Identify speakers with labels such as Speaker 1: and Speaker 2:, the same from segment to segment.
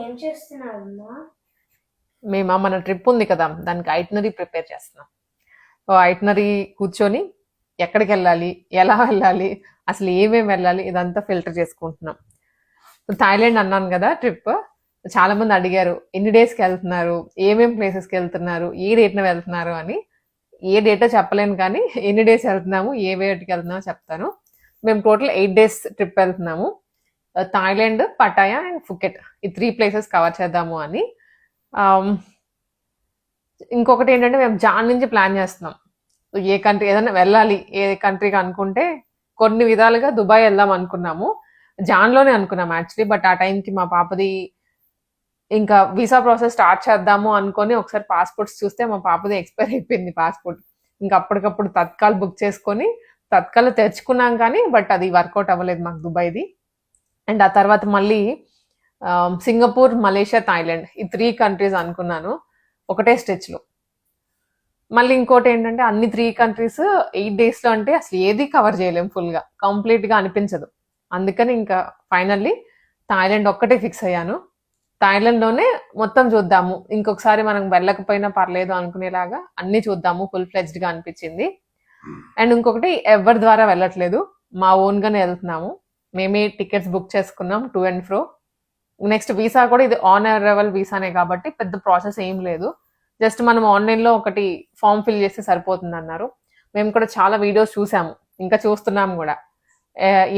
Speaker 1: ఏం చేస్తున్నారమ్మా?
Speaker 2: మేమా మన ట్రిప్ ఉంది కదా, దానికి ఐటినరీ ప్రిపేర్ చేస్తున్నాం. సో ఐటినరీ కూర్చొని ఎక్కడికి వెళ్ళాలి, ఎలా వెళ్ళాలి, అసలు ఏమేమి వెళ్ళాలి, ఇదంతా ఫిల్టర్ చేసుకుంటున్నాం. థాయిలాండ్ అన్నాను కదా ట్రిప్. చాలా మంది అడిగారు ఎన్ని డేస్కి వెళ్తున్నారు, ఏమేమి ప్లేసెస్కి వెళ్తున్నారు, ఏ డేట్న వెళ్తున్నారు అని. ఏ డేటో చెప్పలేను కానీ ఎన్ని డేస్ వెళ్తున్నాము, ఏ వేటికి వెళ్తున్నామో చెప్తాను. మేము టోటల్ 8 days ట్రిప్ వెళ్తున్నాము. థాయిలాండ్, పటాయా అండ్ ఫుకెట్, ఈ 3 places కవర్ చేద్దాము అని. ఇంకొకటి ఏంటంటే మేము జాన్ నుంచి ప్లాన్ చేస్తున్నాం. ఏ కంట్రీ ఏదైనా వెళ్ళాలి, ఏ కంట్రీకి అనుకుంటే కొన్ని విధాలుగా దుబాయ్ వెళ్దాం అనుకున్నాము. జాన్లోనే అనుకున్నాం యాక్చువల్లీ. బట్ ఆ టైంకి మా పాపది ఇంకా వీసా ప్రాసెస్ స్టార్ట్ చేద్దాము అనుకొని ఒకసారి పాస్పోర్ట్స్ చూస్తే మా పాపది ఎక్స్పైర్ అయిపోయింది పాస్పోర్ట్. ఇంకా అప్పటికప్పుడు తత్కాల్ బుక్ చేసుకొని తత్కాల్ తెచ్చుకున్నాం కానీ బట్ అది వర్కౌట్ అవ్వలేదు మాకు దుబాయ్ది. అండ్ ఆ తర్వాత మళ్ళీ సింగపూర్, మలేషియా, థాయిలాండ్, ఈ 3 countries అనుకున్నాను ఒకటే స్టెచ్లో. మళ్ళీ ఇంకోటి ఏంటంటే అన్ని 3 countries 8 daysలో అంటే అసలు ఏది కవర్ చేయలేం, ఫుల్గా కంప్లీట్గా అనిపించదు. అందుకని ఇంకా ఫైనల్లీ థాయిలాండ్ ఒక్కటే ఫిక్స్ అయ్యాను. థాయిలాండ్లోనే మొత్తం చూద్దాము, ఇంకొకసారి మనం వెళ్ళకపోయినా పర్లేదు అనుకునేలాగా అన్ని చూద్దాము, ఫుల్ ఫ్లెడ్జ్డ్గా అనిపించింది. అండ్ ఇంకొకటి ఎవరి ద్వారా వెళ్ళట్లేదు, మా ఓన్గానే వెళ్తున్నాము. మేమే టికెట్స్ బుక్ చేసుకున్నాం to and fro. Next visa కూడా ఇది ఆన్ అరైవల్ వీసానే కాబట్టి పెద్ద ప్రాసెస్ ఏం లేదు. జస్ట్ మనం ఆన్లైన్లో ఒకటి ఫామ్ ఫిల్ చేస్తే సరిపోతుంది అన్నారు. మేము కూడా చాలా వీడియోస్ చూసాము, ఇంకా చూస్తున్నాము కూడా.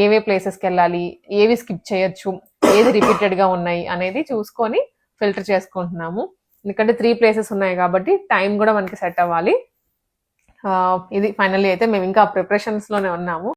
Speaker 2: ఏవే ప్లేసెస్కి వెళ్ళాలి, ఏవి స్కిప్ చేయొచ్చు, ఏది రిపీటెడ్గా ఉన్నాయి అనేది చూసుకొని ఫిల్టర్ చేసుకుంటున్నాము. ఎందుకంటే 3 places ఉన్నాయి కాబట్టి టైం కూడా మనకి సెట్ అవ్వాలి. ఇది ఫైనల్లీ అయితే మేము ఇంకా ప్రిపరేషన్స్లోనే ఉన్నాము.